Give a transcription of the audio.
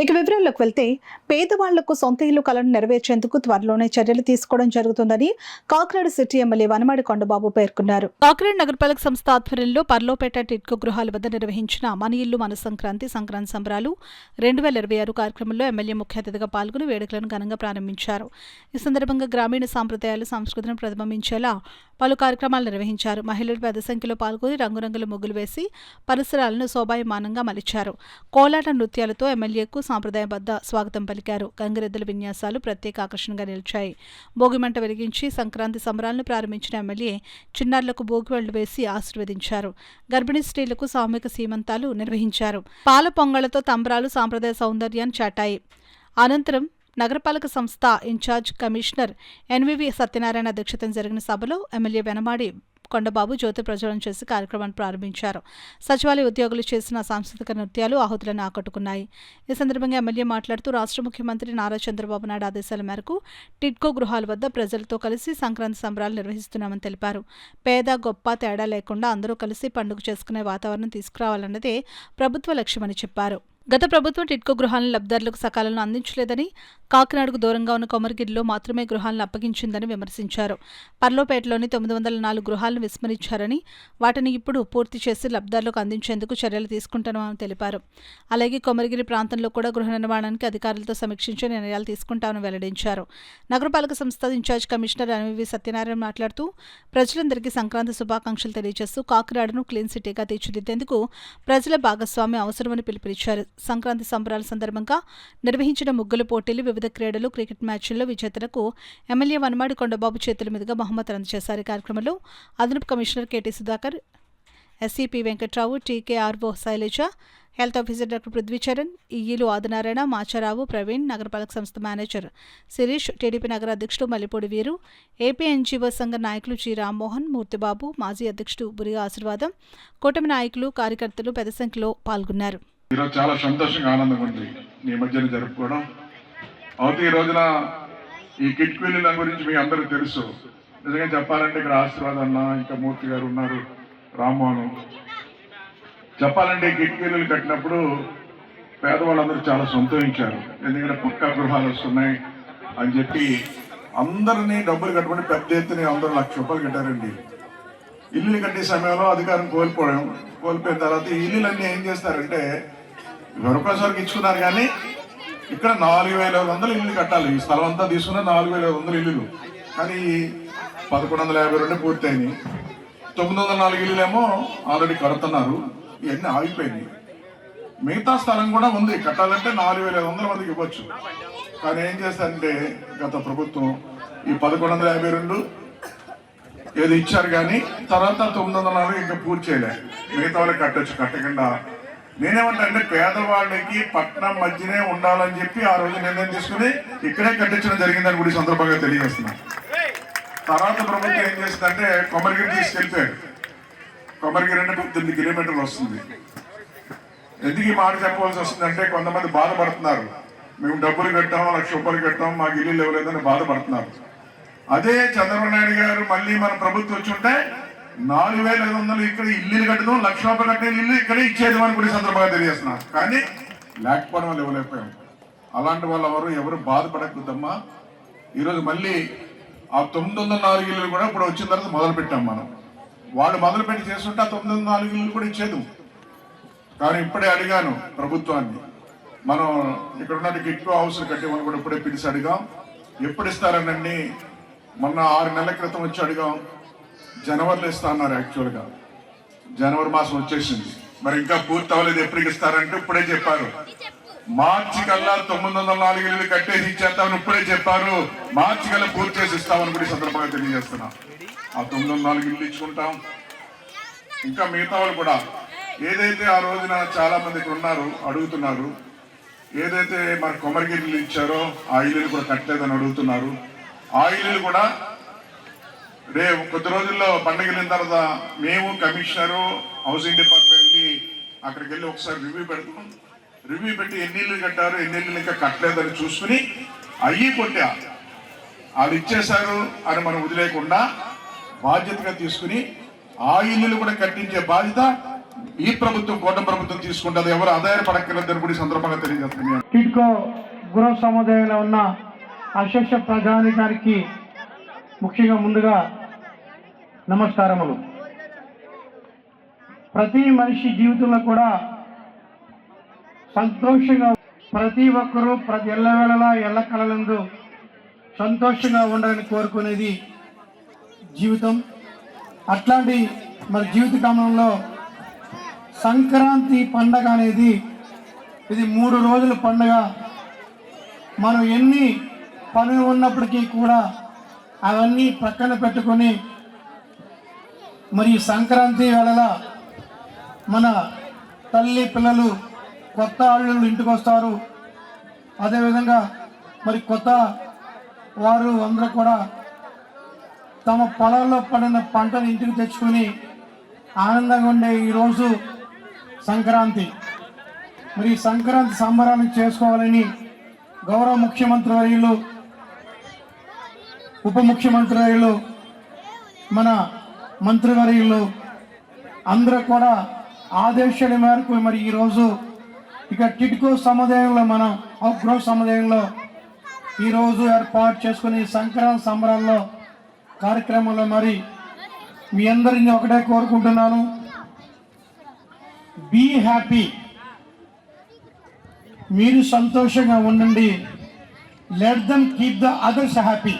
ఇక వివరాల్లోకి వెళ్తే పేదవాళ్లకు సొంత ఇల్లు కలను నెరవేర్చేందుకు త్వరలోనే చర్యలు తీసుకోవడం జరుగుతుందని కాకినాడ సిటీ ఎమ్మెల్యే వనమాడి కొండబాబు పేర్కొన్నారు. కాకినాడ నగరపాలక సంస్థ ఆధ్వర్యంలో పర్లోపేట టిట్కో గృహాల వద్ద నిర్వహించిన మన ఇల్లు మన సంక్రాంతి సంబరాలు 2026 కార్యక్రమంలో ఎమ్మెల్యే ముఖ్య అతిథిగా పాల్గొని వేడుకలను ఘనంగా ప్రారంభించారు. ఈ సందర్భంగా గ్రామీణ సాంప్రదాయాలు సంస్కృతిని ప్రతిబింబించేలా పలు కార్యక్రమాలు నిర్వహించారు. మహిళలు పెద్ద సంఖ్యలో పాల్గొని రంగురంగుల ముగ్గులు వేసి పరిసరాలను శోభాయమానంగా మలిచారు. కోలాట నృత్యాలతో ఎమ్మెల్యేకు సాంప్రదాయబద్ధ స్వాగతం పలికారు. గంగిరెద్దుల విన్యాసాలు ప్రత్యేక ఆకర్షణగా నిలిచాయి. భోగిమంట వెలిగించి సంక్రాంతి సంబరాలను ప్రారంభించిన ఎమ్మెల్యే చిన్నారులకు భోగివళ్లు వేసి ఆశీర్వదించారు. గర్భిణీ స్త్రీలకు సామూహిక సీమంతాలు నిర్వహించారు. పాల పొంగళ్లతో తంబరాలు సాంప్రదాయ సౌందర్యాన్ని చాటాయి. అనంతరం నగరపాలక సంస్థ ఇన్ఛార్జ్ కమిషనర్ ఎన్వివి సత్యనారాయణ అధ్యక్షతన జరిగిన సభలో ఎమ్మెల్యే వెనమాడి కొండబాబు జ్యోతి ప్రజ్వలన చేసి కార్యక్రమాన్ని ప్రారంభించారు. సచివాలయ ఉద్యోగులు చేసిన సాంస్కృతిక నృత్యాలు ఆహుతులను ఆకట్టుకున్నాయి. ఈ సందర్భంగా ఎమ్మెల్యే మాట్లాడుతూ రాష్ట్ర ముఖ్యమంత్రి నారా చంద్రబాబు నాయుడు ఆదేశాల మేరకు టిట్కో గృహాల వద్ద ప్రజలతో కలిసి సంక్రాంతి సంబరాలు నిర్వహిస్తున్నామని తెలిపారు. పేద గొప్ప తేడా లేకుండా అందరూ కలిసి పండుగ చేసుకునే వాతావరణం తీసుకురావాలన్నదే ప్రభుత్వ లక్ష్యమని చెప్పారు. గత ప్రభుత్వం టిట్కో గృహాలను లబ్ధిదారులకు సకాలంలో అందించలేదని, కాకినాడకు దూరంగా ఉన్న కొమరగిరిలో మాత్రమే గృహాలను అప్పగించిందని విమర్శించారు. పర్లోపేటలోని 904 గృహాలను విస్మరించారని, వాటిని ఇప్పుడు పూర్తి చేసి లబ్ధిదారులకు అందించేందుకు చర్యలు తీసుకుంటామని తెలిపారు. అలాగే కొమరగిరి ప్రాంతంలో కూడా గృహ నిర్మాణానికి అధికారులతో సమీక్షించి నిర్ణయాలు తీసుకుంటామని వెల్లడించారు. నగరపాలక సంస్థ ఇన్ఛార్జ్ కమిషనర్ ఎన్వివి సత్యనారాయణ మాట్లాడుతూ ప్రజలందరికీ సంక్రాంతి శుభాకాంక్షలు తెలియజేస్తూ కాకినాడను క్లీన్ సిటీగా తీర్చిదిద్దేందుకు ప్రజల భాగస్వామ్యం అవసరమని పిలుపునిచ్చారు. సంక్రాంతి సంబరాల సందర్భంగా నిర్వహించిన ముగ్గుల పోటీలు, వివిధ క్రీడలు, క్రికెట్ మ్యాచ్ల్లో విజేతలకు ఎమ్మెల్యే వనమాడి కొండబాబు చేతుల మీదుగా బహుమతులు అందజేశారు. ఈ కార్యక్రమంలో అదనపు commissioner KT Sudhakar, SCP Venkatrao, TKRO Sailaja, health officer doctor Prithvicharan, ఈఈలు ఆదినారాయణ, మాచారావు, ప్రవీణ్, నగరపాలక సంస్థ మేనేజర్ శిరీష్, టీడీపీ నగర అధ్యక్షుడు మల్లిపూడి వీరు, ఏపీ ఎన్జీఓ సంఘ నాయకులు జి రామ్మోహన్, మూర్తిబాబు, మాజీ అధ్యక్షుడు బురిగా ఆశీర్వాదం, కూటమి నాయకులు, కార్యకర్తలు పెద్ద సంఖ్యలో పాల్గొన్నారు. ఈరోజు చాలా సంతోషంగా ఆనందంగా ఉంది ఈ మధ్యన జరుపుకోవడం. అవుతే ఈ రోజున ఈ కిట్కీల గురించి మీ అందరూ తెలుసు. నిజంగా చెప్పాలంటే ఇక్కడ ఆశీర్వాదం అన్న, ఇంకా మూర్తి గారు ఉన్నారు, రామ్మోహన్. చెప్పాలంటే ఈ కిట్కీలు కట్టినప్పుడు పేదవాళ్ళందరూ చాలా సంతోషించారు. ఎందుకంటే పక్కా గృహాలు వస్తున్నాయి అని చెప్పి అందరినీ డబ్బులు కట్టుకుని పెద్ద ఎత్తున అందరూ 1,00,000 రూపాయలు కట్టారండి. ఇల్లు కట్టే సమయంలో అధికారం కోల్పోయిన తర్వాత ఈ ఇల్లులన్నీ ఏం చేస్తారంటే మరొకసారికి ఇచ్చుకున్నారు. కానీ ఇక్కడ 4,500 ఇల్లు కట్టాలి. ఈ స్థలం అంతా తీసుకున్న 4,500 ఇల్లులు. కానీ 1,152 పూర్తయినాయి. 904 ఇల్లులేమో ఆల్రెడీ కడుతున్నారు. ఇవన్నీ ఆగిపోయినాయి. మిగతా స్థలం కూడా ఉంది, కట్టాలంటే 4,500 మందికి ఇవ్వచ్చు. కానీ ఏం చేస్తారంటే గత ప్రభుత్వం ఈ 1,152 ఏది ఇచ్చారు, కానీ తర్వాత 904 ఇంకా పూర్తి చేయలే. మిగతా వాళ్ళకి కట్టొచ్చు. కట్టకుండా నేనేమంటే పేదవాళ్ళకి పట్టణం మధ్యనే ఉండాలని చెప్పి ఆ రోజు నిర్ణయం తీసుకుని ఇక్కడే కట్టించడం జరిగిందని కూడా సందర్భంగా తెలియజేస్తున్నాను. తర్వాత ప్రభుత్వం ఏం చేస్తుందంటే కొమరగిరి తీసుకెళ్ళిపోయాడు. కొమరగిరి అంటే 18 కిలోమీటర్లు వస్తుంది. ఎందుకు ఈ మాట చెప్పవలసి వస్తుందంటే కొంతమంది బాధపడుతున్నారు. మేము డబ్బులు కట్టాం, 1,00,000 రూపాయలు కట్టాం, మాకు ఇల్లు ఇవ్వలేదని బాధపడుతున్నారు. అదే చంద్రబాబు నాయుడు గారు మళ్ళీ మన ప్రభుత్వం వచ్చి ఉంటే 4,500 ఇక్కడ ఇల్లు కట్టడం, 1,00,000 రూపాయలు కట్టిన ఇల్లు ఇక్కడే ఇచ్చేది అని కూడా సందర్భంగా తెలియజేస్తున్నారు. కానీ లేకపోవడం వల్ల ఇవ్వలేకపోయాం. అలాంటి వాళ్ళు ఎవరు బాధపడకూడదమ్మా. ఈరోజు మళ్ళీ ఆ 904 ఇల్లు కూడా ఇప్పుడు వచ్చిన తర్వాత మొదలు పెట్టాం మనం. వాళ్ళు మొదలుపెట్టి చేస్తుంటే ఆ 904 ఇల్లు కూడా ఇచ్చేది. కానీ ఇప్పుడే అడిగాను ప్రభుత్వాన్ని, మనం ఇక్కడ ఉన్న కిట్కో హౌస్లు కట్టేమని కూడా ఇప్పుడే పిలిచి అడిగాం. ఎప్పుడు ఇస్తారనండి? మొన్న 6 నెలల క్రితం వచ్చి అడిగాం. జనవరిలో ఇస్తా అన్నారు. యాక్చువల్గా జనవరి మాసం వచ్చేసింది. మరి ఇంకా పూర్తి అవ్వలేదు. ఎప్పటికి ఇస్తారంటే ఇప్పుడే చెప్పారు, మార్చి కల్లా 904 ఇల్లు కట్టేసి ఇచ్చేస్తామని ఇప్పుడే చెప్పారు. మార్చి కల్లా పూర్తి చేసి ఇస్తామని కూడా సందర్భంగా తెలియజేస్తున్నాం. ఆ 904 ఇల్లు ఇచ్చుకుంటాం. ఇంకా మిగతా వాళ్ళు కూడా ఏదైతే ఆ రోజున చాలా మంది ఇక్కడ ఉన్నారు, అడుగుతున్నారు, ఏదైతే మన కొమరగిరిలు ఇచ్చారో ఆ ఇల్లులు కూడా కట్టలేదని అడుగుతున్నారు. ఆ ఇల్లులు కూడా రేపు కొద్ది రోజుల్లో పండుగ వెళ్ళిన తర్వాత మేము కమిషనరు హౌసింగ్ డిపార్ట్మెంట్ వెళ్ళి అక్కడికి వెళ్ళి ఒకసారి రివ్యూ పెడతాం. రివ్యూ పెట్టి ఎన్ని ఇల్లు కట్టారు, ఎన్ని ఇల్లు ఇంకా కట్టలేదని చూసుకుని అయ్యి కొట్టా వాళ్ళు ఇచ్చేశారు అని మనం వదిలేకుండా బాధ్యతగా తీసుకుని ఆ ఇల్లులు కూడా కట్టించే బాధ్యత ఈ ప్రభుత్వం కూటమి ప్రభుత్వం తీసుకుంటుంది. ఎవరు ఆదాయపడక్కర్లేదని కూడా ఈ సందర్భంగా తెలియజేస్తున్నాను. టిడ్కో గృహ సముదాయంలో ఉన్న అశేష ప్రజానికానికి ముఖ్యంగా ముందుగా నమస్కారములు. ప్రతి మనిషి జీవితంలో కూడా సంతోషంగా ప్రతి ఒక్కరూ ఎల్లవేళలా ఎల్లకలలందు సంతోషంగా ఉండాలని కోరుకునేది జీవితం. అట్లాంటి మరి జీవిత క్రమంలో సంక్రాంతి పండగ అనేది ఇది 3 రోజుల పండుగ. మనం ఎన్ని పనులు ఉన్నప్పటికీ కూడా అవన్నీ ప్రక్కన పెట్టుకొని మరి సంక్రాంతి వేళ మన తల్లి పిల్లలు కొత్త అల్లుళ్ళు ఇంటికి వస్తారు. అదేవిధంగా మరి కొత్త వారు అందరూ కూడా తమ పొలాల్లో పడిన పంటను ఇంటికి తెచ్చుకొని ఆనందంగా ఉండే ఈరోజు సంక్రాంతి. మరి సంక్రాంతి సంబరాన్ని చేసుకోవాలని గౌరవ ముఖ్యమంత్రి వర్యులు, ఉప ముఖ్యమంత్రి వర్యులు, మన మంత్రివర్యులు అందరూ కూడా ఆదేశాల మేరకు మరి ఈరోజు ఇక టిడ్కో సముదాయంలో మనం గృహ సముదాయంలో ఈరోజు ఏర్పాటు చేసుకుని సంక్రాంతి సంబరాల్లో కార్యక్రమంలో మరి మీ అందరినీ ఒకటే కోరుకుంటున్నాను, బీ హ్యాపీ. మీరు సంతోషంగా ఉండండి. Let them keep the others happy.